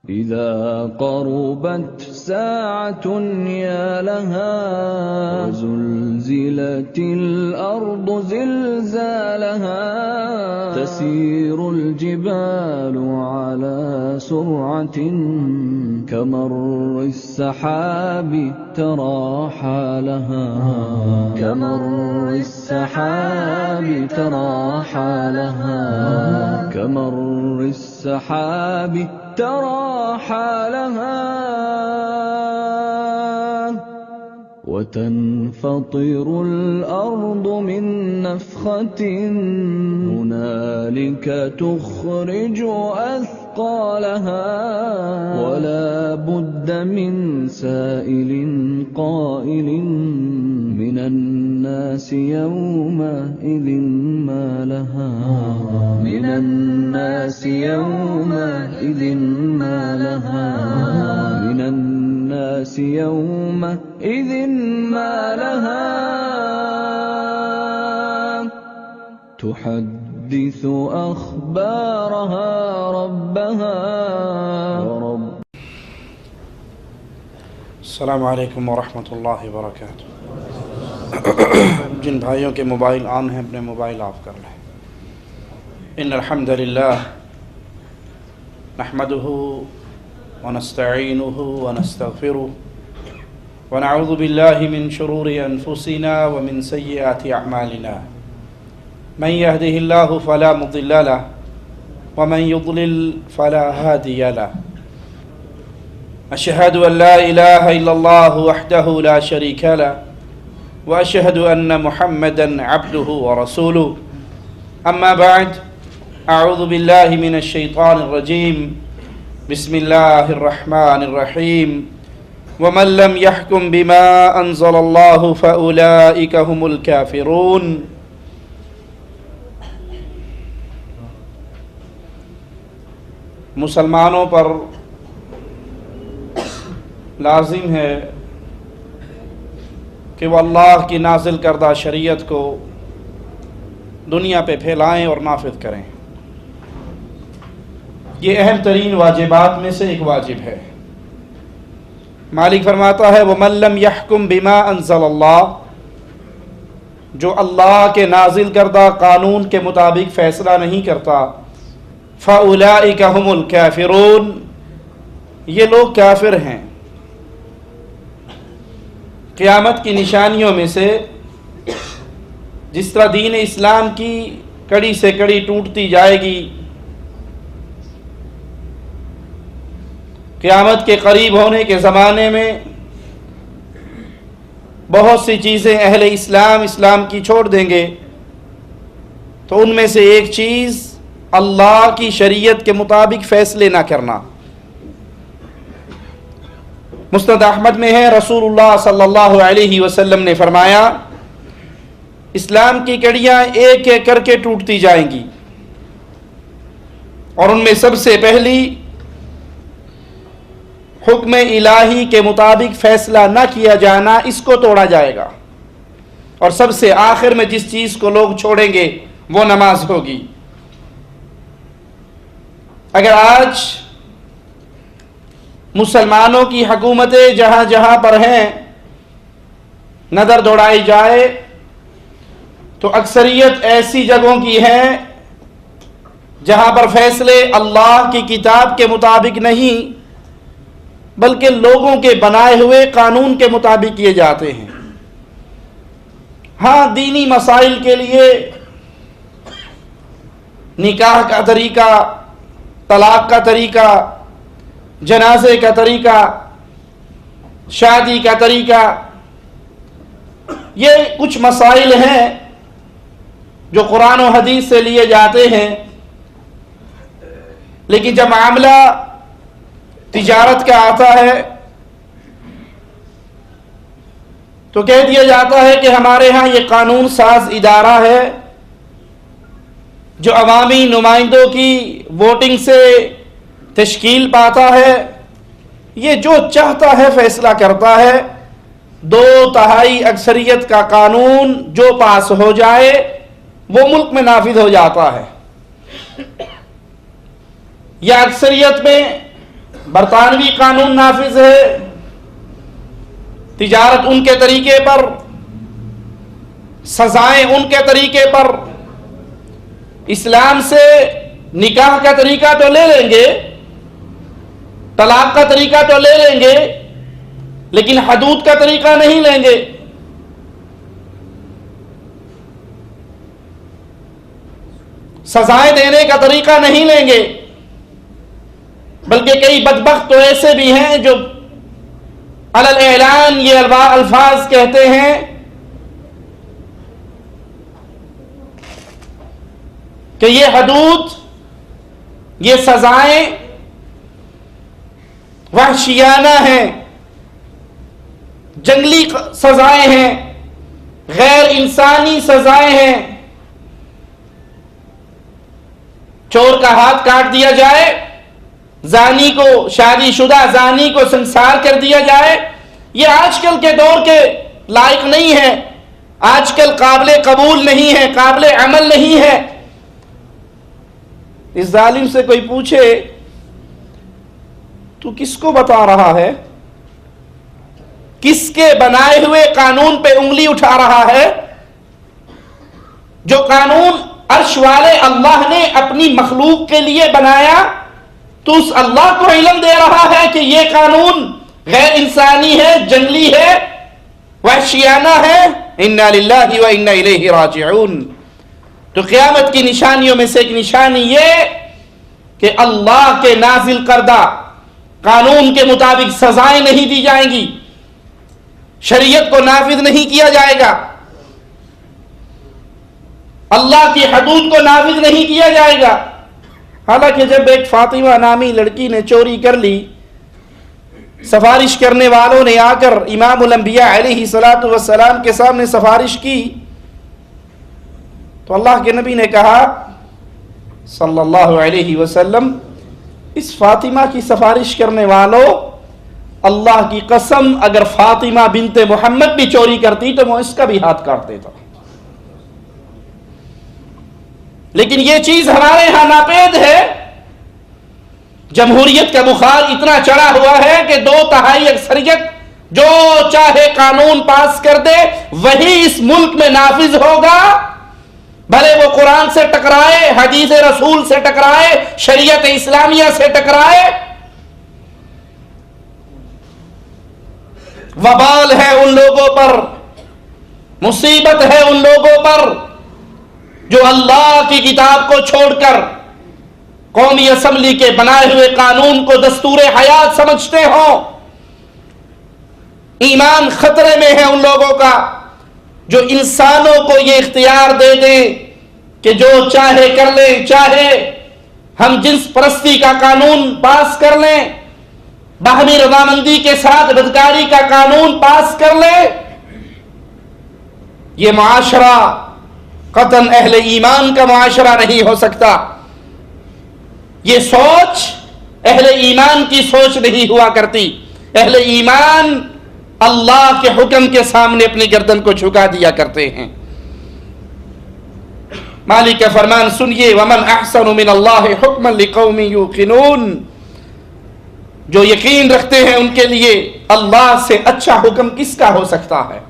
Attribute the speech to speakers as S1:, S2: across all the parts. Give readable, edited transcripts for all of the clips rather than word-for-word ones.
S1: إذا قربت ساعة يا لها وزلزلت الأرض زلزالها تسير الجبال على سرعة كمر السحاب ترى حالها كمر السحاب ترى حالها كمر السحاب ترى حالها وتنفطر الأرض من نفخة هنالك تخرج أثقالها ولا بد من سائل قائل من الناس يومئذ ما لها من الناس يومئذ ما لها من الناس يومئذ ما لها تحدث أخبارها ربها ورب.
S2: السلام علیکم ورحمۃ اللہ وبرکاتہ. جن بھائیوں کے موبائل آن ہیں اپنے موبائل آف کر لیں. ان الحمد للہ نحمده ونستعینه ونستغفره ونعوذ باللہ من شرور انفسنا ومن سیئات اعمالنا من يهده الله فلا مضل له ومن يضلل فلا هادي له. أشهد أن لا إله إلا الله وحده لا شريك له وأشهد أن محمدا عبده ورسوله. أما بعد، أعوذ بالله من الشيطان الرجيم. بسم الله الرحمن الرحيم. ومن لم يحكم بما أنزل الله فأولئك هم الكافرون. مسلمانوں پر لازم ہے کہ وہ اللہ کی نازل کردہ شریعت کو دنیا پہ پھیلائیں اور نافذ کریں. یہ اہم ترین واجبات میں سے ایک واجب ہے. مالک فرماتا ہے وَمَن لَّمْ يَحْكُم بِمَا أَنزَلَ اللَّهُ، جو اللہ کے نازل کردہ قانون کے مطابق فیصلہ نہیں کرتا، فَأُولَئِكَ هُمُ الْكَافِرُونَ، یہ لوگ کافر ہیں. قیامت کی نشانیوں میں سے جس طرح دین اسلام کی کڑی سے کڑی ٹوٹتی جائے گی، قیامت کے قریب ہونے کے زمانے میں بہت سی چیزیں اہل اسلام کی چھوڑ دیں گے، تو ان میں سے ایک چیز اللہ کی شریعت کے مطابق فیصلے نہ کرنا. مسند احمد میں ہے، رسول اللہ صلی اللہ علیہ وسلم نے فرمایا اسلام کی کڑیاں ایک ایک کر کے ٹوٹتی جائیں گی، اور ان میں سب سے پہلی حکم الہی کے مطابق فیصلہ نہ کیا جانا، اس کو توڑا جائے گا. اور سب سے آخر میں جس چیز کو لوگ چھوڑیں گے وہ نماز ہوگی. اگر آج مسلمانوں کی حکومتیں جہاں جہاں پر ہیں نظر دوڑائی جائے تو اکثریت ایسی جگہوں کی ہیں جہاں پر فیصلے اللہ کی کتاب کے مطابق نہیں بلکہ لوگوں کے بنائے ہوئے قانون کے مطابق کیے جاتے ہیں. ہاں، دینی مسائل کے لیے نکاح کا طریقہ، طلاق کا طریقہ، جنازے کا طریقہ، شادی کا طریقہ، یہ کچھ مسائل ہیں جو قرآن و حدیث سے لیے جاتے ہیں. لیکن جب معاملہ تجارت کا آتا ہے تو کہہ دیا جاتا ہے کہ ہمارے ہاں یہ قانون ساز ادارہ ہے جو عوامی نمائندوں کی ووٹنگ سے تشکیل پاتا ہے، یہ جو چاہتا ہے فیصلہ کرتا ہے. 2/3 اکثریت کا قانون جو پاس ہو جائے وہ ملک میں نافذ ہو جاتا ہے. یا اکثریت میں برطانوی قانون نافذ ہے، تجارت ان کے طریقے پر، سزائیں ان کے طریقے پر. اسلام سے نکاح کا طریقہ تو لے لیں گے، طلاق کا طریقہ تو لے لیں گے، لیکن حدود کا طریقہ نہیں لیں گے. سزائیں دینے کا طریقہ نہیں لیں گے. بلکہ کئی بدبخت تو ایسے بھی ہیں جو علی الاعلان یہ الفاظ کہتے ہیں کہ یہ حدود، یہ سزائیں وحشیانہ ہیں، جنگلی سزائیں ہیں، غیر انسانی سزائیں ہیں. چور کا ہاتھ کاٹ دیا جائے، زانی کو، شادی شدہ زانی کو سنسار کر دیا جائے، یہ آج کل کے دور کے لائق نہیں ہے، آج کل قابل قبول نہیں ہے، قابل عمل نہیں ہے. اس ظالم سے کوئی پوچھے تو کس کو بتا رہا ہے، کس کے بنائے ہوئے قانون پہ انگلی اٹھا رہا ہے؟ جو قانون عرش والے اللہ نے اپنی مخلوق کے لیے بنایا، تو اس اللہ کو علم دے رہا ہے کہ یہ قانون غیر انسانی ہے، جنگلی ہے، وحشیانہ ہے. انا للہ و انا الیہ راجعون. تو قیامت کی نشانیوں میں سے ایک نشانی یہ کہ اللہ کے نازل کردہ قانون کے مطابق سزائیں نہیں دی جائیں گی، شریعت کو نافذ نہیں کیا جائے گا، اللہ کی حدود کو نافذ نہیں کیا جائے گا. حالانکہ جب ایک فاطمہ نامی لڑکی نے چوری کر لی، سفارش کرنے والوں نے آ کر امام الانبیاء علیہ الصلوۃ والسلام کے سامنے سفارش کی، تو اللہ کے نبی نے کہا صلی اللہ علیہ وسلم، اس فاطمہ کی سفارش کرنے والوں، اللہ کی قسم اگر فاطمہ بنت محمد بھی چوری کرتی تو میں اس کا بھی ہاتھ کاٹ دیتا. لیکن یہ چیز ہمارے ہاں ناپید ہے. جمہوریت کا بخار اتنا چڑھا ہوا ہے کہ 2/3 اکثریت جو چاہے قانون پاس کر دے وہی اس ملک میں نافذ ہوگا، بھلے وہ قرآن سے ٹکرائے، حدیث رسول سے ٹکرائے، شریعت اسلامیہ سے ٹکرائے. وبال ہے ان لوگوں پر، مصیبت ہے ان لوگوں پر جو اللہ کی کتاب کو چھوڑ کر قومی اسمبلی کے بنائے ہوئے قانون کو دستور حیات سمجھتے ہوں. ایمان خطرے میں ہے ان لوگوں کا جو انسانوں کو یہ اختیار دے دیں کہ جو چاہے کر لیں، چاہے ہم جنس پرستی کا قانون پاس کر لیں، باہمی رضامندی کے ساتھ بدکاری کا قانون پاس کر لیں. یہ معاشرہ قطعاً اہل ایمان کا معاشرہ نہیں ہو سکتا. یہ سوچ اہل ایمان کی سوچ نہیں ہوا کرتی. اہل ایمان اللہ کے حکم کے سامنے اپنی گردن کو جھکا دیا کرتے ہیں. مالک کا فرمان سنیے، وَمَنْ أَحْسَنُ مِنَ اللَّهِ حُكْمًا لِقَوْمٍ يُوقِنُونَ. جو یقین رکھتے ہیں ان کے لیے اللہ سے اچھا حکم کس کا ہو سکتا ہے.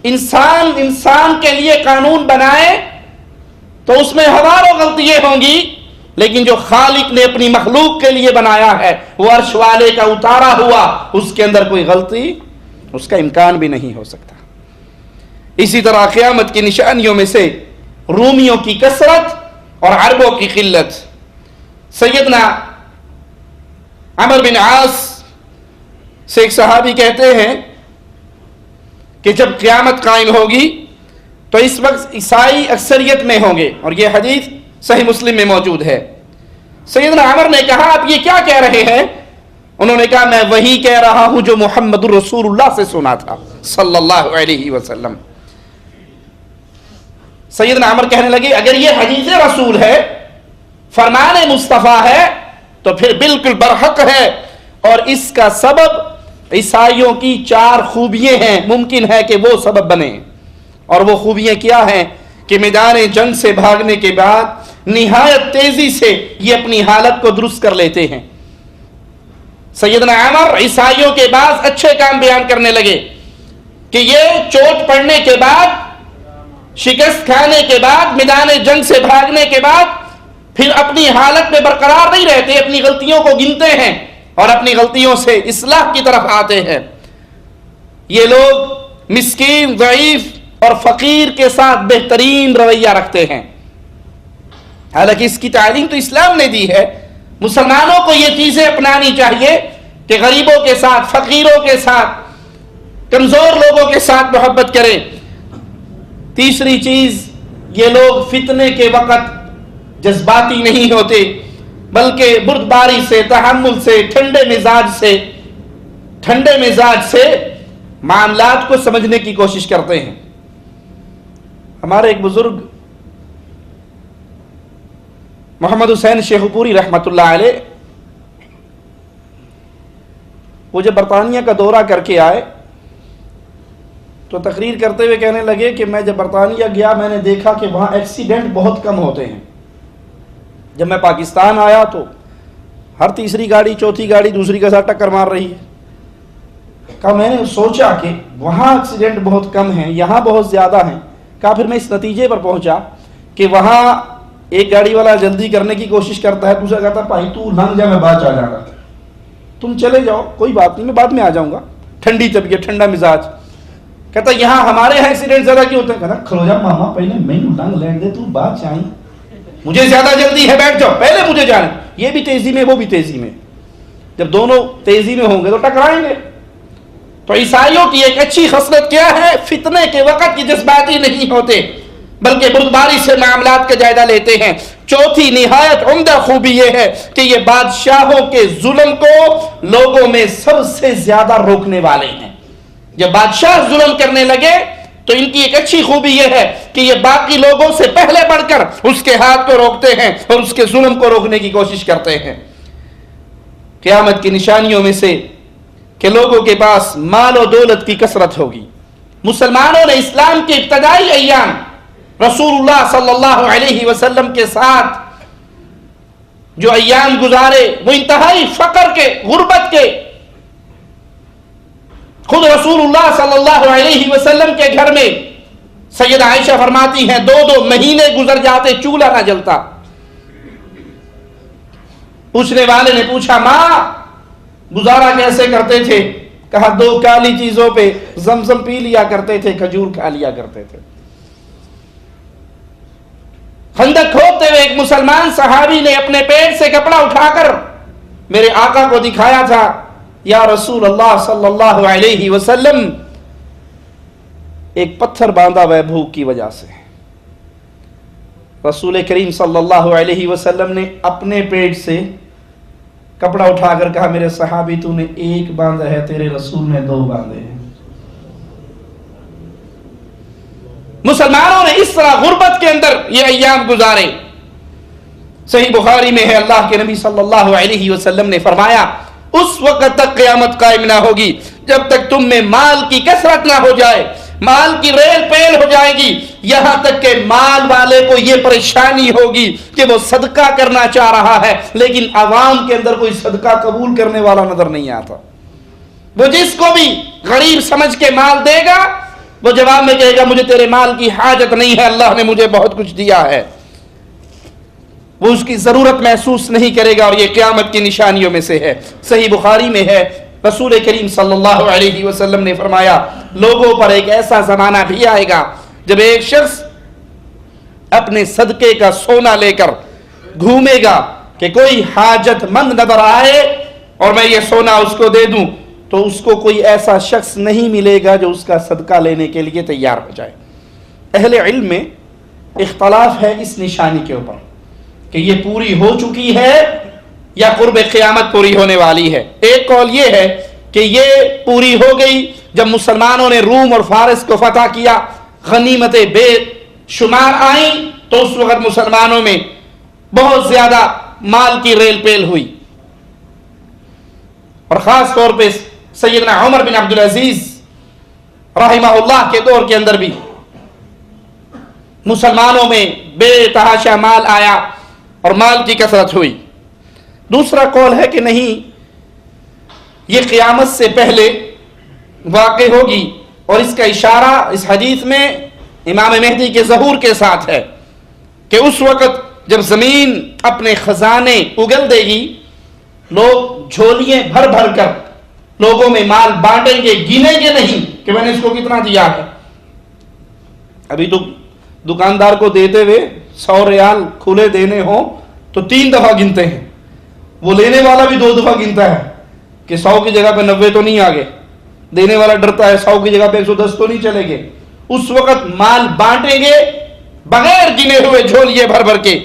S2: انسان کے لیے قانون بنائے تو اس میں ہزاروں غلطیاں ہوں گی، لیکن جو خالق نے اپنی مخلوق کے لیے بنایا ہے وہ عرش والے کا اتارا ہوا، اس کے اندر کوئی غلطی، اس کا امکان بھی نہیں ہو سکتا. اسی طرح قیامت کی نشانیوں میں سے رومیوں کی کثرت اور عربوں کی قلت. سیدنا عمر بن عاص سے ایک صحابی کہتے ہیں کہ جب قیامت قائم ہوگی تو اس وقت عیسائی اکثریت میں ہوں گے، اور یہ حدیث صحیح مسلم میں موجود ہے. سیدنا عمر نے کہا آپ یہ کیا کہہ رہے ہیں؟ انہوں نے کہا میں وہی کہہ رہا ہوں جو محمد الرسول اللہ سے سنا تھا صلی اللہ علیہ وسلم. سیدنا عمر کہنے لگے اگر یہ حدیث رسول ہے، فرمان مصطفیٰ ہے، تو پھر بالکل برحق ہے، اور اس کا سبب عیسائیوں کی 4 خوبیاں ہیں، ممکن ہے کہ وہ سبب بنے. اور وہ خوبیاں کیا ہیں کہ میدان جنگ سے بھاگنے کے بعد نہایت تیزی سے یہ اپنی حالت کو درست کر لیتے ہیں. سیدنا عمر عیسائیوں کے بعض اچھے کام بیان کرنے لگے کہ یہ چوٹ پڑنے کے بعد، شکست کھانے کے بعد، میدان جنگ سے بھاگنے کے بعد پھر اپنی حالت میں برقرار نہیں رہتے، اپنی غلطیوں کو گنتے ہیں اور اپنی غلطیوں سے اصلاح کی طرف آتے ہیں۔ یہ لوگ مسکین، ضعیف اور فقیر کے ساتھ بہترین رویہ رکھتے ہیں، حالانکہ اس کی تعلیم تو اسلام نے دی ہے۔ مسلمانوں کو یہ چیزیں اپنانی چاہیے کہ غریبوں کے ساتھ، فقیروں کے ساتھ، کمزور لوگوں کے ساتھ محبت کریں۔ تیسری چیز، یہ لوگ فتنے کے وقت جذباتی نہیں ہوتے، بلکہ بردباری سے، تحمل سے، ٹھنڈے مزاج سے معاملات کو سمجھنے کی کوشش کرتے ہیں۔ ہمارے ایک بزرگ محمد حسین شیخ پوری رحمۃ اللہ علیہ، وہ جب برطانیہ کا دورہ کر کے آئے تو تقریر کرتے ہوئے کہنے لگے کہ میں جب برطانیہ گیا میں نے دیکھا کہ وہاں ایکسیڈنٹ بہت کم ہوتے ہیں۔ جب میں پاکستان آیا تو ہر تیسری گاڑی، چوتھی گاڑی دوسری کے ساتھ ٹکر مار رہی ہے۔ کہا میں نے سوچا کہ وہاں ایکسیڈنٹ بہت کم ہیں، یہاں بہت زیادہ ہیں۔ کہا پھر میں اس نتیجے پر پہنچا کہ وہاں ایک گاڑی والا جلدی کرنے کی کوشش کرتا ہے، دوسرا کہتا ہے بھائی تو لنگ جا، میں بعد آ جاؤں گا، تم چلے جاؤ، کوئی بات نہیں، میں بعد میں آ جاؤں گا۔ ٹھنڈی طبیعت، ٹھنڈا مزاج۔ کہتا یہاں ہمارے یہاں ایکسیڈنٹ زیادہ کیوں ہوتے ہیں؟ کہتا کھلو جا ماما، پہلے میں لنگ لینڈ دے، تو بعد چاہیں، مجھے زیادہ جلدی ہے، بیٹھ جاؤ، پہلے مجھے جانا۔ یہ بھی تیزی میں، وہ بھی تیزی میں، جب دونوں تیزی میں ہوں گے تو ٹکرائیں گے۔ تو عیسائیوں کی ایک اچھی خصلت کیا ہے؟ فتنے کے وقت یہ جذباتی نہیں ہوتے، بلکہ بردباری سے معاملات کا جائزہ لیتے ہیں۔ چوتھی نہایت عمدہ خوبی یہ ہے کہ یہ بادشاہوں کے ظلم کو لوگوں میں سب سے زیادہ روکنے والے ہیں۔ جب بادشاہ ظلم کرنے لگے تو ان کی ایک اچھی خوبی یہ ہے کہ یہ باقی لوگوں سے پہلے بڑھ کر اس کے ہاتھ کو روکتے ہیں اور اس کے ظلم کو روکنے کی کوشش کرتے ہیں۔ قیامت کی نشانیوں میں سے کہ لوگوں کے پاس مال و دولت کی کثرت ہوگی۔ مسلمانوں نے اسلام کے ابتدائی ایام رسول اللہ صلی اللہ علیہ وسلم کے ساتھ جو ایام گزارے وہ انتہائی فقر کے، غربت کے۔ خود رسول اللہ صلی اللہ علیہ وسلم کے گھر میں سیدہ عائشہ فرماتی ہیں 2 مہینے گزر جاتے چولہا نہ جلتا۔ پوچھنے والے نے پوچھا ماں گزارا کیسے کرتے تھے؟ کہا 2 کالی چیزوں پہ زمزم پی لیا کرتے تھے، کھجور کھا لیا کرتے تھے۔ خندق کھودتے ہوئے ایک مسلمان صحابی نے اپنے پیٹ سے کپڑا اٹھا کر میرے آقا کو دکھایا تھا، یا رسول اللہ صلی اللہ علیہ وسلم ایک پتھر باندھا ہوا ہے بھوک کی وجہ سے۔ رسول کریم صلی اللہ علیہ وسلم نے اپنے پیٹ سے کپڑا اٹھا کر کہا میرے صحابی تو نے 1 باندھا ہے، تیرے رسول نے 2 باندھے ہیں۔ مسلمانوں نے اس طرح غربت کے اندر یہ ایام گزارے۔ صحیح بخاری میں ہے اللہ کے نبی صلی اللہ علیہ وسلم نے فرمایا اس وقت تک قیامت قائم نہ ہوگی جب تک تم میں مال کی کثرت نہ ہو جائے، مال کی ریل پیل ہو جائے گی، یہاں تک کہ مال والے کو یہ پریشانی ہوگی کہ وہ صدقہ کرنا چاہ رہا ہے لیکن عوام کے اندر کوئی صدقہ قبول کرنے والا نظر نہیں آتا۔ وہ جس کو بھی غریب سمجھ کے مال دے گا وہ جواب میں کہے گا مجھے تیرے مال کی حاجت نہیں ہے، اللہ نے مجھے بہت کچھ دیا ہے۔ وہ اس کی ضرورت محسوس نہیں کرے گا، اور یہ قیامت کی نشانیوں میں سے ہے۔ صحیح بخاری میں ہے رسول کریم صلی اللہ علیہ وسلم نے فرمایا لوگوں پر ایک ایسا زمانہ بھی آئے گا جب ایک شخص اپنے صدقے کا سونا لے کر گھومے گا کہ کوئی حاجت مند نظر آئے اور میں یہ سونا اس کو دے دوں تو اس کو کوئی ایسا شخص نہیں ملے گا جو اس کا صدقہ لینے کے لیے تیار ہو جائے۔ اہل علم میں اختلاف ہے اس نشانی کے اوپر کہ یہ پوری ہو چکی ہے یا قرب قیامت پوری ہونے والی ہے۔ ایک قول یہ ہے کہ یہ پوری ہو گئی جب مسلمانوں نے روم اور فارس کو فتح کیا، غنیمتیں بے شمار آئیں تو اس وقت مسلمانوں میں بہت زیادہ مال کی ریل پیل ہوئی، اور خاص طور پہ سیدنا عمر بن عبدالعزیز رحمہ اللہ کے دور کے اندر بھی مسلمانوں میں بے تحاشا مال آیا اور مال کی کثرت ہوئی۔ دوسرا قول ہے کہ نہیں، یہ قیامت سے پہلے واقع ہوگی، اور اس کا اشارہ اس حدیث میں امام مہدی کے ظہور کے ساتھ ہے کہ اس وقت جب زمین اپنے خزانے اگل دے گی، لوگ جھولیاں بھر بھر کر لوگوں میں مال بانٹیں گے، گنیں گے نہیں کہ میں نے اس کو کتنا دیا ہے۔ ابھی تو دکاندار کو دیتے ہوئے 100 ریال کھلے دینے ہوں تو 3 دفعہ گنتے ہیں، وہ لینے والا بھی 2 دفعہ گنتا ہے کہ 100 کی جگہ پہ 90 تو نہیں آگے، دینے والا ڈرتا ہے 100 کی جگہ پہ 110 تو نہیں چلے گے۔ اس وقت مال بانٹیں گے بغیر گنے ہوئے جھولیے بھر بھر کے۔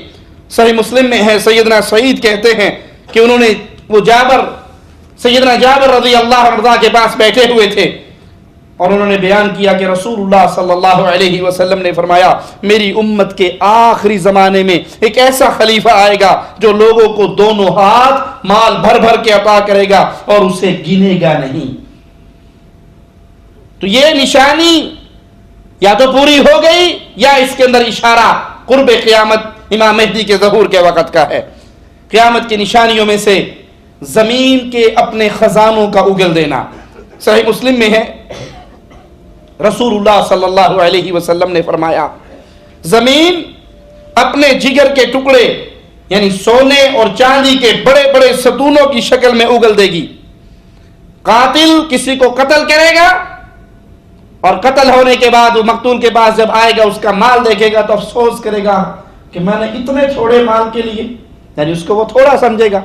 S2: صحیح مسلم میں ہے، سیدنا سعید کہتے ہیں کہ انہوں نے وہ سیدنا جابر رضی اللہ عنہ کے پاس بیٹھے ہوئے تھے، اور انہوں نے بیان کیا کہ رسول اللہ صلی اللہ علیہ وسلم نے فرمایا میری امت کے آخری زمانے میں ایک ایسا خلیفہ آئے گا جو لوگوں کو دونوں ہاتھ مال بھر بھر کے عطا کرے گا اور اسے گنے گا نہیں۔ تو یہ نشانی یا تو پوری ہو گئی یا اس کے اندر اشارہ قرب قیامت امام مہدی کے ظہور کے وقت کا ہے۔ قیامت کی نشانیوں میں سے زمین کے اپنے خزانوں کا اگل دینا۔ صحیح مسلم میں ہے، رسول اللہ صلی اللہ علیہ وسلم نے فرمایا زمین اپنے جگر کے ٹکڑے یعنی سونے اور چاندی کے بڑے بڑے ستونوں کی شکل میں اگل دے گی۔ قاتل کسی کو قتل کرے گا اور قتل ہونے کے بعد وہ مقتول کے پاس جب آئے گا اس کا مال دیکھے گا تو افسوس کرے گا کہ میں نے اتنے تھوڑے مال کے لیے، یعنی اس کو وہ تھوڑا سمجھے گا،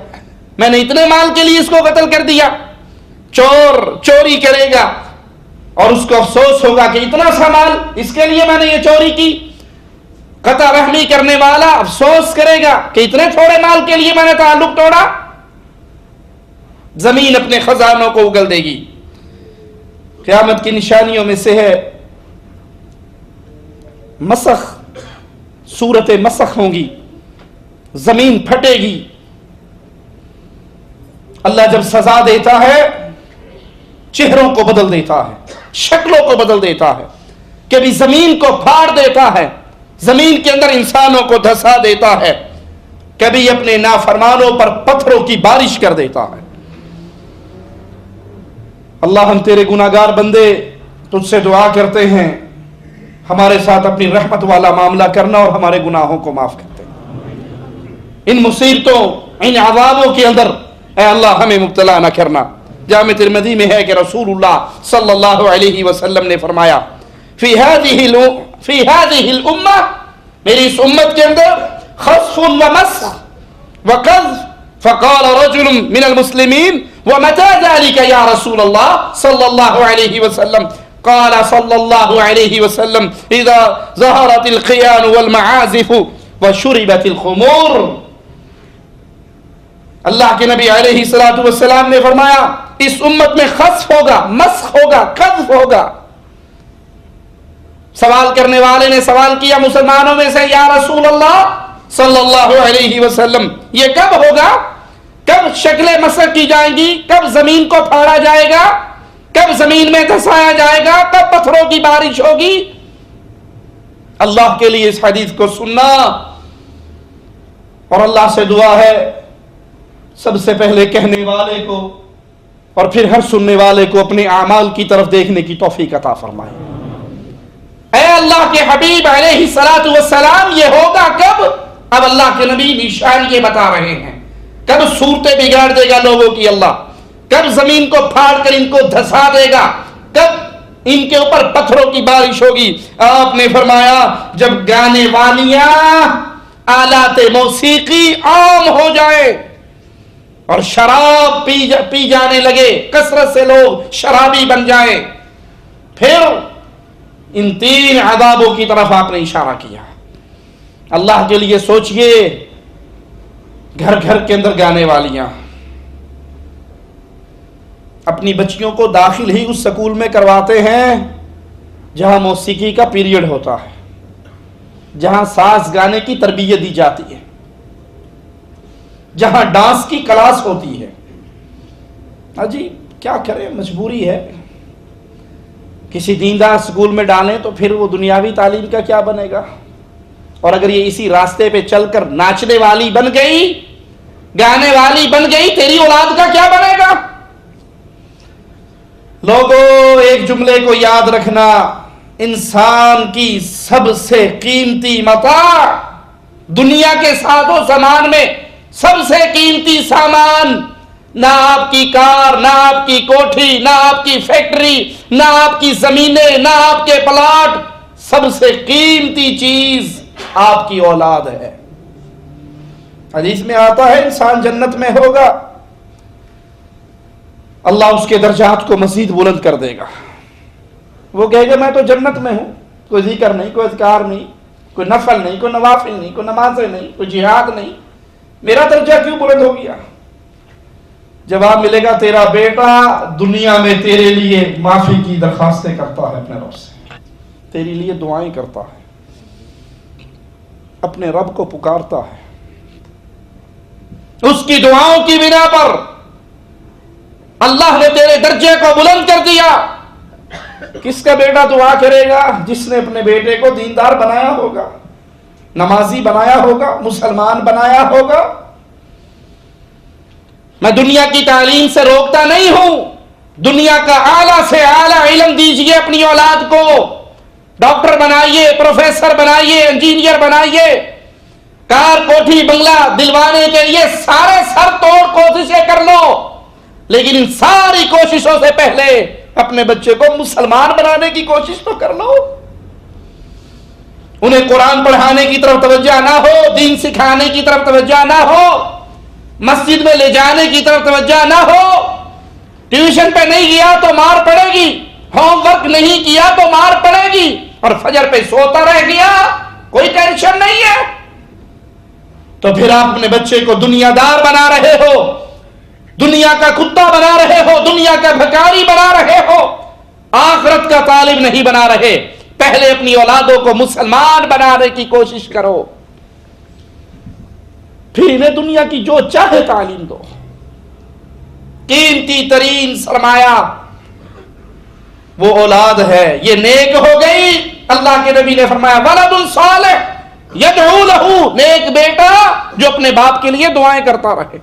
S2: میں نے اتنے مال کے لیے اس کو قتل کر دیا۔ چور چوری کرے گا اور اس کو افسوس ہوگا کہ اتنا سا مال اس کے لیے میں نے یہ چوری کی۔ قطع رحمی کرنے والا افسوس کرے گا کہ اتنے تھوڑے مال کے لیے میں نے تعلق توڑا۔ زمین اپنے خزانوں کو اگل دے گی۔ قیامت کی نشانیوں میں سے ہے مسخ، صورت مسخ ہوں گی، زمین پھٹے گی۔ اللہ جب سزا دیتا ہے چہروں کو بدل دیتا ہے، شکلوں کو بدل دیتا ہے، کبھی زمین کو پھاڑ دیتا ہے، زمین کے اندر انسانوں کو دھسا دیتا ہے، کبھی اپنے نافرمانوں پر پتھروں کی بارش کر دیتا ہے۔ اللہ ہم تیرے گناہگار بندے تجھ سے دعا کرتے ہیں، ہمارے ساتھ اپنی رحمت والا معاملہ کرنا اور ہمارے گناہوں کو معاف کرتے ہیں۔ ان مصیبتوں ان عذابوں کے اندر اے اللہ ہمیں مبتلا نہ کرنا۔ جامع ترمذی میں ہے کہ رسول اللہ صلی اللہ علیہ وسلم نے فرمایا فی هذه الامہ، میری اس امت کے اندر خسف ومسخ وقذف، فقال رجل من المسلمین ومتى ذلك یا رسول اللہ صلی اللہ علیہ وسلم، قال صلی اللہ علیہ وسلم اذا ظہرت القیان والمعازف وشربت الخمور۔ اللہ کے نبی علیہ الصلوۃ والسلام نے فرمایا اس امت میں خسف ہوگا، مسخ ہوگا، قذف ہوگا۔ سوال کرنے والے نے سوال کیا مسلمانوں میں سے یا رسول اللہ صلی اللہ علیہ وسلم یہ کب ہوگا؟ کب شکلیں مسخ کی جائیں گی؟ کب زمین کو پھاڑا جائے گا؟ کب زمین میں دھسایا جائے گا؟ کب پتھروں کی بارش ہوگی؟ اللہ کے لیے اس حدیث کو سننا اور اللہ سے دعا ہے سب سے پہلے کہنے والے کو اور پھر ہر سننے والے کو اپنے اعمال کی طرف دیکھنے کی توفیق عطا فرمائے۔ اے اللہ کے حبیب علیہ الصلوۃ والسلام یہ ہوگا کب؟ اب اللہ کے نبی نشان یہ بتا رہے ہیں کب صورتیں بگاڑ دے گا لوگوں کی اللہ، کب زمین کو پھاڑ کر ان کو دھسا دے گا، کب ان کے اوپر پتھروں کی بارش ہوگی۔ آپ نے فرمایا جب گانے والیاں آلات موسیقی عام ہو جائے اور شراب پی جانے لگے، کثرت سے لوگ شرابی بن جائیں، پھر ان 3 عذابوں کی طرف آپ نے اشارہ کیا۔ اللہ کے لیے سوچئے، گھر گھر کے اندر گانے والیاں اپنی بچیوں کو داخل ہی اس سکول میں کرواتے ہیں جہاں موسیقی کا پیریڈ ہوتا ہے، جہاں ساز گانے کی تربیت دی جاتی ہے، جہاں ڈانس کی کلاس ہوتی ہے۔ جی کیا کریں، مجبوری ہے۔ کسی دیندار سکول میں ڈالیں تو پھر وہ دنیاوی تعلیم کا کیا بنے گا؟ اور اگر یہ اسی راستے پہ چل کر ناچنے والی بن گئی، گانے والی بن گئی، تیری اولاد کا کیا بنے گا؟ لوگوں ایک جملے کو یاد رکھنا، انسان کی سب سے قیمتی متاع، دنیا کے ساز و سامان میں سب سے قیمتی سامان، نہ آپ کی کار، نہ آپ کی کوٹھی، نہ آپ کی فیکٹری، نہ آپ کی زمینیں، نہ آپ کے پلاٹ، سب سے قیمتی چیز آپ کی اولاد ہے۔ حدیث میں آتا ہے انسان جنت میں ہوگا، اللہ اس کے درجات کو مزید بلند کر دے گا۔ وہ کہے گا میں تو جنت میں ہوں، کوئی ذکر نہیں، کوئی اذکار نہیں، کوئی نفل نہیں، کوئی نوافل نہیں، کوئی نمازیں نہیں، کوئی جہاد نہیں، میرا درجہ کیوں بلند ہو گیا؟ جواب ملے گا تیرا بیٹا دنیا میں تیرے لیے معافی کی درخواستیں کرتا ہے، اپنے رب سے تیری لیے دعائیں کرتا ہے، اپنے رب کو پکارتا ہے، اس کی دعاؤں کی بنا پر اللہ نے تیرے درجے کو بلند کر دیا۔ کس کا بیٹا دعا کرے گا؟ جس نے اپنے بیٹے کو دیندار بنایا ہوگا، نمازی بنایا ہوگا، مسلمان بنایا ہوگا۔ میں دنیا کی تعلیم سے روکتا نہیں ہوں، دنیا کا اعلیٰ سے اعلیٰ علم دیجئے اپنی اولاد کو، ڈاکٹر بنائیے، پروفیسر بنائیے، انجینئر بنائیے، کار کوٹھی بنگلہ دلوانے کے لیے سارے سر توڑ کوششیں کر لو، لیکن ان ساری کوششوں سے پہلے اپنے بچے کو مسلمان بنانے کی کوشش تو کر لو۔ انہیں قرآن پڑھانے کی طرف توجہ نہ ہو، دین سکھانے کی طرف توجہ نہ ہو، مسجد میں لے جانے کی طرف توجہ نہ ہو، ٹیوشن پہ نہیں گیا تو مار پڑے گی، ہوم ورک نہیں کیا تو مار پڑے گی، اور فجر پہ سوتا رہ گیا کوئی ٹینشن نہیں ہے، تو پھر آپ اپنے بچے کو دنیا دار بنا رہے ہو، دنیا کا کتا بنا رہے ہو، دنیا کا بھکاری بنا رہے ہو، آخرت کا طالب نہیں بنا رہے۔ پہلے اپنی اولادوں کو مسلمان بنانے کی کوشش کرو، پھر انہیں دنیا کی جو چاہے تعلیم دو۔ قیمتی ترین سرمایہ وہ اولاد ہے، یہ نیک ہو گئی۔ اللہ کے نبی نے فرمایا ولد صالح یدعو لہ، نیک بیٹا جو اپنے باپ کے لیے دعائیں کرتا رہے۔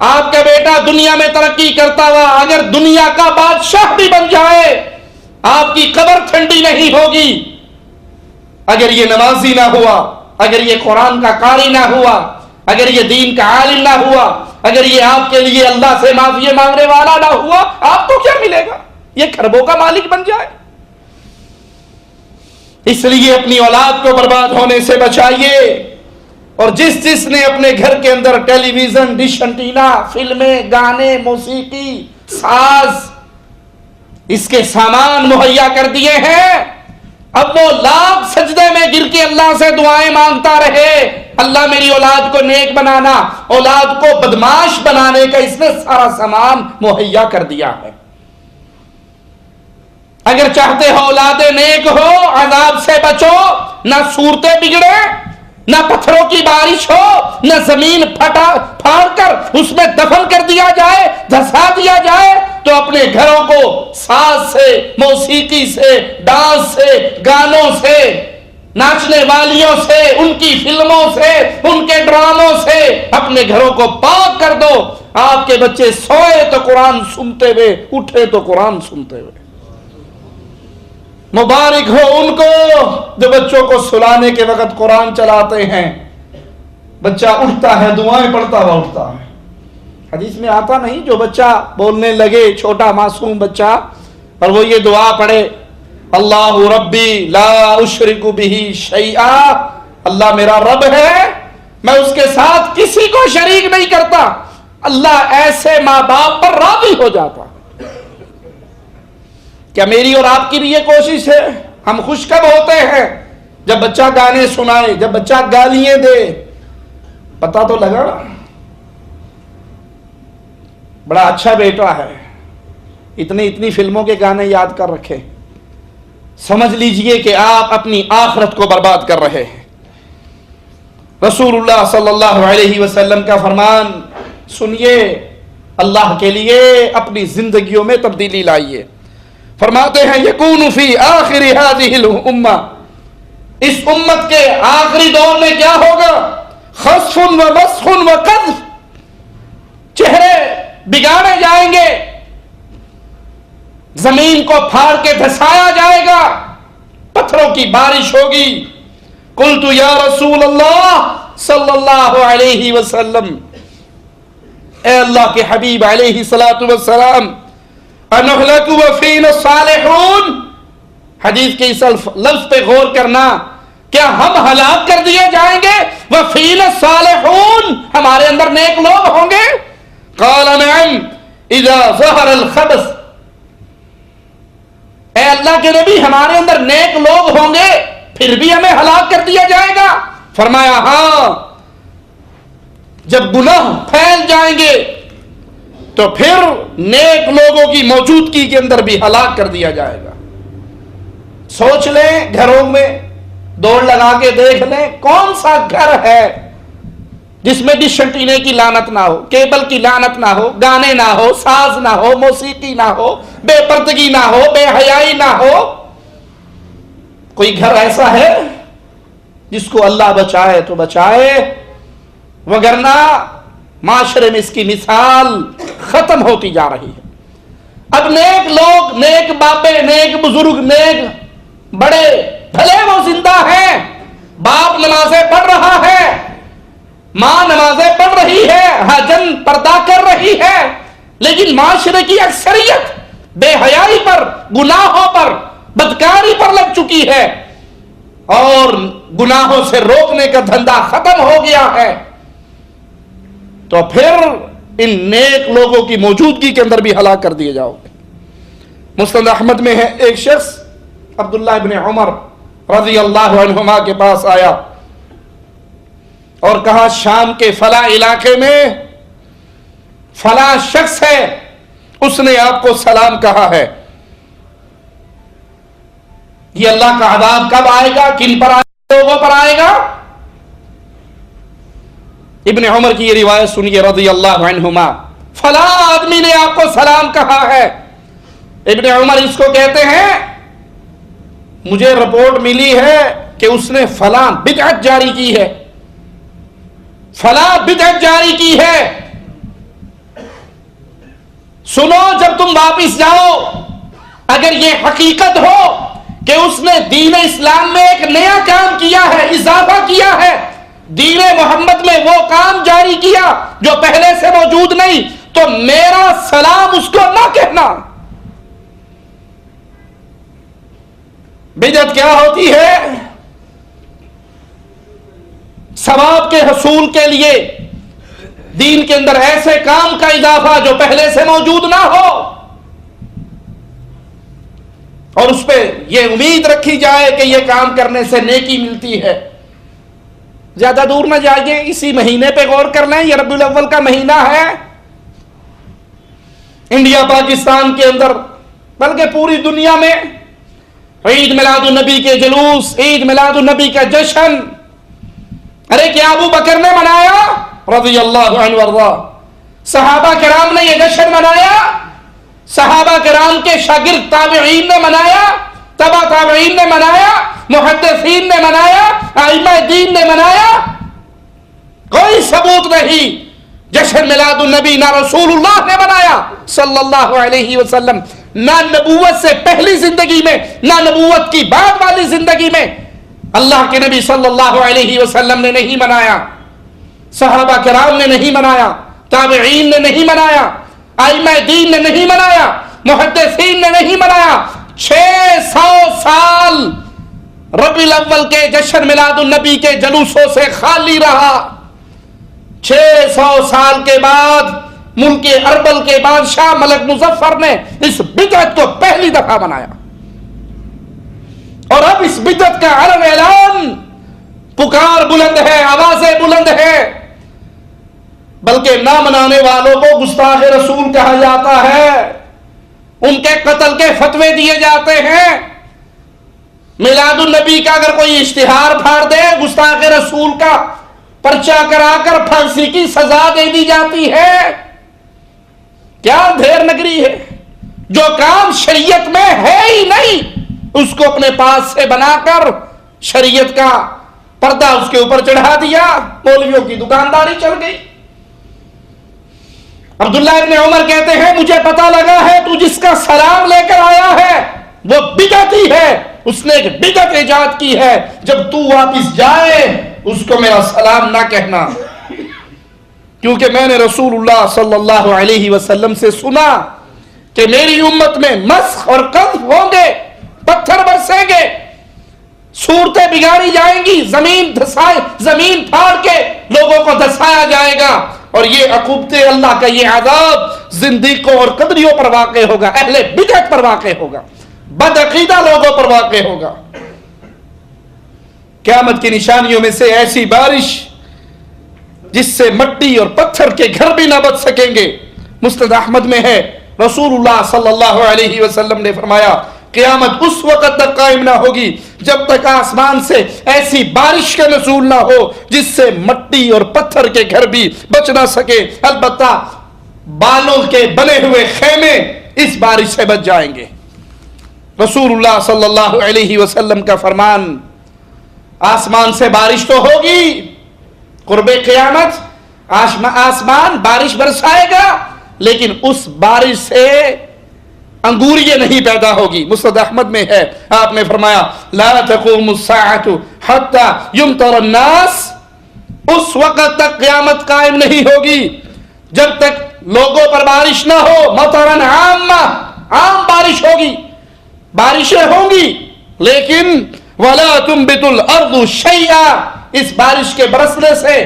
S2: آپ کا بیٹا دنیا میں ترقی کرتا ہوا اگر دنیا کا بادشاہ بھی بن جائے، آپ کی قبر ٹھنڈی نہیں ہوگی اگر یہ نمازی نہ ہوا، اگر یہ قرآن کا قاری نہ ہوا، اگر یہ دین کا عالم نہ ہوا، اگر یہ آپ کے لیے اللہ سے معافی مانگنے والا نہ ہوا، آپ کو کیا ملے گا؟ یہ کھربوں کا مالک بن جائے۔ اس لیے اپنی اولاد کو برباد ہونے سے بچائیے، اور جس نے اپنے گھر کے اندر ٹیلی ویژن، ڈش انٹینا، فلمیں، گانے، موسیقی، ساز، اس کے سامان مہیا کر دیے ہیں، اب وہ لاکھ سجدے میں گر کے اللہ سے دعائیں مانگتا رہے، اللہ میری اولاد کو نیک بنانا، اولاد کو بدماش بنانے کا اس نے سارا سامان مہیا کر دیا ہے۔ اگر چاہتے ہو اولادیں نیک ہو، عذاب سے بچو، نہ صورتیں بگڑے، نہ پتھروں کی بارش ہو، نہ زمین پھاڑ کر اس میں دفن کر دیا جائے، دھسا دیا جائے، تو اپنے گھروں کو ساز سے، موسیقی سے، ڈانس سے، گانوں سے، ناچنے والیوں سے، ان کی فلموں سے، ان کے ڈراموں سے اپنے گھروں کو پاک کر دو۔ آپ کے بچے سوئے تو قرآن سنتے ہوئے، اٹھے تو قرآن سنتے ہوئے۔ مبارک ہو ان کو جو بچوں کو سلانے کے وقت قرآن چلاتے ہیں، بچہ اٹھتا ہے دعائیں پڑھتا ہوا اٹھتا ہے۔ حدیث میں آتا نہیں جو بچہ بولنے لگے، چھوٹا معصوم بچہ، اور وہ یہ دعا پڑھے اللہ ربی لا اشرک بہ شیئا، اللہ میرا رب ہے، میں اس کے ساتھ کسی کو شریک نہیں کرتا، اللہ ایسے ماں باپ پر راضی ہو جاتا۔ کیا میری اور آپ کی بھی یہ کوشش ہے؟ ہم خوش کب ہوتے ہیں؟ جب بچہ گانے سنائے، جب بچہ گالیاں دے، پتا تو لگا نا بڑا اچھا بیٹا ہے، اتنی فلموں کے گانے یاد کر رکھے، سمجھ لیجئے کہ آپ اپنی آخرت کو برباد کر رہے ہیں۔ رسول اللہ صلی اللہ علیہ وسلم کا فرمان سنیے، اللہ کے لیے اپنی زندگیوں میں تبدیلی لائیے۔ فرماتے ہیں یکون فی آخر هذه الامہ، اس امت کے آخری دور میں کیا ہوگا؟ خسف و مسخ و قذف، چہرے بگاڑے جائیں گے، زمین کو پھاڑ کے دھسایا جائے گا، پتھروں کی بارش ہوگی۔ قلت یا رسول اللہ صلی اللہ علیہ وسلم، اے اللہ کے حبیب علیہ الصلوۃ والسلام، انہلک وفینا الصالحون، حدیث کے اس لفظ پہ غور کرنا، کیا ہم ہلاک کر دیے جائیں گے؟ وفینا الصالحون، ہمارے اندر نیک لوگ ہوں گے؟ قال نعم اذا ظہر الخبث، اے اللہ کے نبی ہمارے اندر نیک لوگ ہوں گے پھر بھی ہمیں ہلاک کر دیا جائے گا؟ فرمایا ہاں، جب گناہ پھیل جائیں گے تو پھر نیک لوگوں کی موجودگی کے اندر بھی ہلاک کر دیا جائے گا۔ سوچ لیں، گھروں میں دوڑ لگا کے دیکھ لیں، کون سا گھر ہے جس میں ڈش انٹینے کی لعنت نہ ہو، کیبل کی لعنت نہ ہو، گانے نہ ہو، ساز نہ ہو، موسیقی نہ ہو، بے پردگی نہ ہو، بے حیائی نہ ہو؟ کوئی گھر ایسا ہے؟ جس کو اللہ بچائے تو بچائے، وگرنہ معاشرے میں اس کی مثال ختم ہوتی جا رہی ہے۔ اب نیک لوگ، نیک بابے، نیک بزرگ، نیک بڑے بھلے وہ زندہ ہیں، باپ نمازیں پڑھ رہا ہے، ماں نمازیں پڑھ رہی ہے، حجن پردہ کر رہی ہے، لیکن معاشرے کی اکثریت بے حیائی پر، گناہوں پر، بدکاری پر لگ چکی ہے اور گناہوں سے روکنے کا دھندا ختم ہو گیا ہے، تو پھر ان نیک لوگوں کی موجودگی کے اندر بھی ہلاک کر دیے جاؤ گے۔ مسند احمد میں ہے، ایک شخص عبداللہ ابن عمر رضی اللہ عنہما کے پاس آیا اور کہا شام کے فلاں علاقے میں فلاں شخص ہے، اس نے آپ کو سلام کہا ہے، یہ اللہ کا عذاب کب آئے گا، کن پر آئے گا، لوگوں پر آئے گا؟ ابن عمر کی یہ روایت سنیے رضی اللہ عنہما، فلاں آدمی نے آپ کو سلام کہا ہے۔ ابن عمر اس کو کہتے ہیں مجھے رپورٹ ملی ہے کہ اس نے فلاں بدعت جاری کی ہے، فلاں بدعت جاری کی ہے، سنو جب تم واپس جاؤ، اگر یہ حقیقت ہو کہ اس نے دین اسلام میں ایک نیا کام کیا ہے، اضافہ کیا ہے، دین محمد میں وہ کام جاری کیا جو پہلے سے موجود نہیں، تو میرا سلام اس کو نہ کہنا۔ بدعت کیا ہوتی ہے؟ ثواب کے حصول کے لیے دین کے اندر ایسے کام کا اضافہ جو پہلے سے موجود نہ ہو، اور اس پہ یہ امید رکھی جائے کہ یہ کام کرنے سے نیکی ملتی ہے۔ زیادہ دور نہ جائیے، اسی مہینے پہ غور کر لیں، یہ ربیع الاول کا مہینہ ہے، انڈیا پاکستان کے اندر بلکہ پوری دنیا میں عید میلاد النبی کے جلوس، عید میلاد النبی کا جشن، ارے کیا ابو بکر نے منایا رضی اللہ عنہ وارضا، صحابہ کرام نے یہ جشن منایا، صحابہ کرام کے شاگرد تابعین نے منایا، تبع تابعین نے منایا، محدثین نے منایا، ائمہ دین نے منایا؟ کوئی ثبوت نہیں۔ جشن میلاد النبی نہ رسول اللہ نے منایا صلی اللہ علیہ وسلم، نہ نبوت سے پہلی زندگی میں، نہ نبوت کی بعد والی زندگی میں اللہ کے نبی صلی اللہ علیہ وسلم نے نہیں منایا، صحابہ کرام نے نہیں منایا، تابعین نے نہیں منایا، ائمہ دین نے نہیں منایا، محدثین نے نہیں منایا۔ 600 سال ربیع الاول کے جشن میلاد النبی کے جلوسوں سے خالی رہا۔ 600 سال کے بعد ملک اربل کے بادشاہ ملک مظفر نے اس بدعت کو پہلی دفعہ منایا، اور اب اس بدعت کا علن اعلان، پکار بلند ہے، آوازیں بلند ہے، بلکہ نہ منانے والوں کو گستاخ رسول کہا جاتا ہے، ان کے قتل کے فتوے دیے جاتے ہیں۔ میلاد النبی کا اگر کوئی اشتہار پھاڑ دے، گستاخ رسول کا پرچہ کرا کر پھانسی کی سزا دے دی جاتی ہے۔ کیا دھیر نگری ہے؟ جو کام شریعت میں ہے ہی نہیں اس کو اپنے پاس سے بنا کر شریعت کا پردہ اس کے اوپر چڑھا دیا، مولویوں کی دکانداری چل گئی۔ عبداللہ ابن عمر کہتے ہیں مجھے پتا لگا ہے تو جس کا سلام لے کر آیا ہے وہ بدعتی ہے، اس نے ایک بدعت ایجاد کی ہے، جب تو واپس جائے اس کو میرا سلام نہ کہنا، کیونکہ میں نے رسول اللہ صلی اللہ علیہ وسلم سے سنا کہ میری امت میں مسخ اور قذف ہوں گے، پتھر برسیں گے، صورتیں بگاڑی جائیں گی، زمین پھاڑ کے لوگوں کو دھسایا جائے گا، اور یہ عقوبتیں اللہ کا یہ عذاب زندیقوں اور قدریوں پر واقع ہوگا، اہل بدعت پر واقع ہوگا، بدعقیدہ لوگوں پر واقع ہوگا۔ قیامت کی نشانیوں میں سے ایسی بارش جس سے مٹی اور پتھر کے گھر بھی نہ بچ سکیں گے۔ مسند احمد میں ہے رسول اللہ صلی اللہ علیہ وسلم نے فرمایا قیامت اس وقت تک قائم نہ ہوگی جب تک آسمان سے ایسی بارش کا نزول نہ ہو جس سے مٹی اور پتھر کے گھر بھی بچ نہ سکے، البتہ بالوں کے بنے ہوئے خیمے اس بارش سے بچ جائیں گے۔ رسول اللہ صلی اللہ علیہ وسلم کا فرمان، آسمان سے بارش تو ہوگی، قرب قیامت آسمان بارش برسائے گا، لیکن اس بارش سے انگوریاں نہیں پیدا ہوگی۔ مسند احمد میں ہے آپ نے فرمایا لا تقوم الساعۃ حتی یمطر الناس، اس وقت تک قیامت قائم نہیں ہوگی جب تک لوگوں پر بارش نہ ہو، مطرن عامہ، عام بارش ہوگی، بارشیں ہوں گی، لیکن ولا تنبت الارض شیئا، اس بارش کے برسنے سے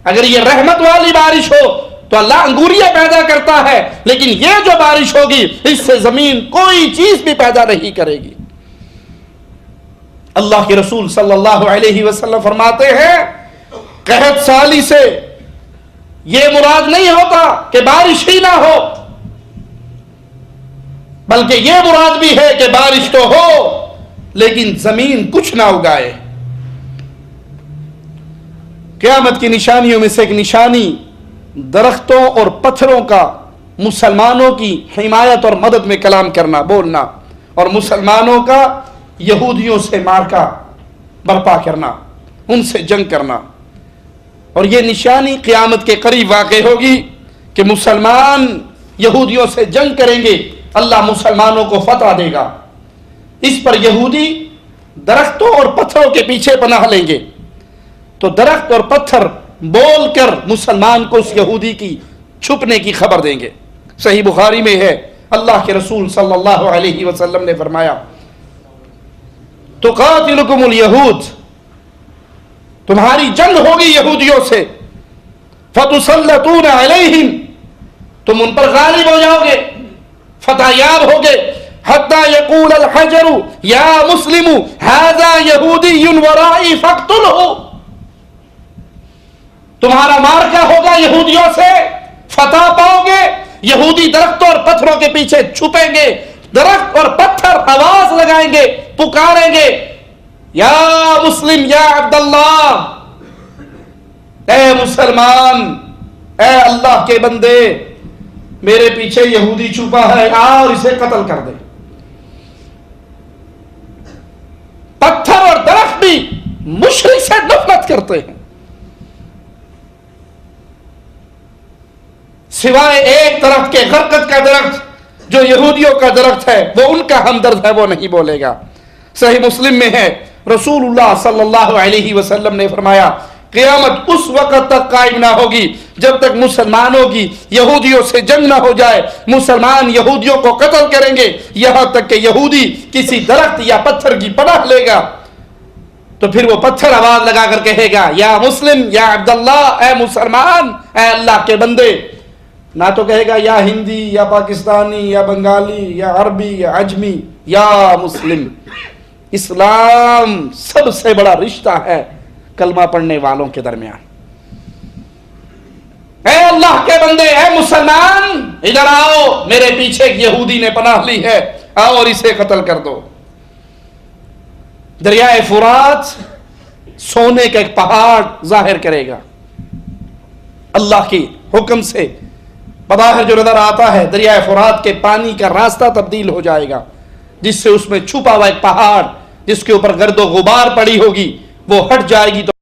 S2: اگر یہ رحمت والی بارش ہو تو اللہ انگوریاں پیدا کرتا ہے، لیکن یہ جو بارش ہوگی اس سے زمین کوئی چیز بھی پیدا نہیں کرے گی۔ اللہ کے رسول صلی اللہ علیہ وسلم فرماتے ہیں قحط سالی سے یہ مراد نہیں ہوتا کہ بارش ہی نہ ہو، بلکہ یہ مراد بھی ہے کہ بارش تو ہو لیکن زمین کچھ نہ اگائے۔ قیامت کی نشانیوں میں سے ایک نشانی درختوں اور پتھروں کا مسلمانوں کی حمایت اور مدد میں کلام کرنا، بولنا، اور مسلمانوں کا یہودیوں سے مارکا برپا کرنا، ان سے جنگ کرنا۔ اور یہ نشانی قیامت کے قریب واقع ہوگی کہ مسلمان یہودیوں سے جنگ کریں گے، اللہ مسلمانوں کو فتح دے گا۔ اس پر یہودی درختوں اور پتھروں کے پیچھے پناہ لیں گے، تو درخت اور پتھر بول کر مسلمان کو اس یہودی کی چھپنے کی خبر دیں گے۔ صحیح بخاری میں ہے اللہ کے رسول صلی اللہ علیہ وسلم نے فرمایا تقاتلکم الیہود، تمہاری جنگ ہوگی یہودیوں سے، فتسلطون علیہم، تم ان پر غالب ہو جاؤ گے، فتح یاب ہوگے، حتی یقول الحجر یا مسلم ھذا یہودی ورائی فاقتلہ، تمہارا مارکا ہوگا یہودیوں سے، فتح پاؤ گے، یہودی درختوں اور پتھروں کے پیچھے چھپیں گے، درخت اور پتھر آواز لگائیں گے، پکاریں گے یا مسلم یا عبداللہ، اے مسلمان، اے اللہ کے بندے، میرے پیچھے یہودی چھپا ہے، اور اسے قتل کر دے۔ پتھر اور درخت بھی مشرک سے نفرت کرتے ہیں، سوائے ایک طرف کے غرقد کا درخت جو یہودیوں کا درخت ہے، وہ ان کا ہمدرد ہے، وہ نہیں بولے گا۔ صحیح مسلم میں ہے رسول اللہ صلی اللہ علیہ وسلم نے فرمایا قیامت اس وقت تک قائم نہ ہوگی جب تک مسلمانوں کی یہودیوں سے جنگ نہ ہو جائے، مسلمان یہودیوں کو قتل کریں گے، یہاں تک کہ یہودی کسی درخت یا پتھر کی پناہ لے گا تو پھر وہ پتھر آواز لگا کر کہے گا یا مسلم یا عبداللہ، اے مسلمان، اے اللہ کے بندے، نہ تو کہے گا یا ہندی یا پاکستانی یا بنگالی یا عربی یا عجمی، یا مسلم۔ اسلام سب سے بڑا رشتہ ہے کلمہ پڑھنے والوں کے درمیان۔ اے اللہ کے بندے، اے مسلمان، ادھر آؤ، میرے پیچھے ایک یہودی نے پناہ لی ہے، آؤ اور اسے قتل کر دو۔ دریائے فرات سونے کا ایک پہاڑ ظاہر کرے گا، اللہ کی حکم سے بظاہر جو نظر آتا ہے دریائے فرات کے پانی کا راستہ تبدیل ہو جائے گا، جس سے اس میں چھپا ہوا ایک پہاڑ جس کے اوپر گرد و غبار پڑی ہوگی وہ ہٹ جائے گی تو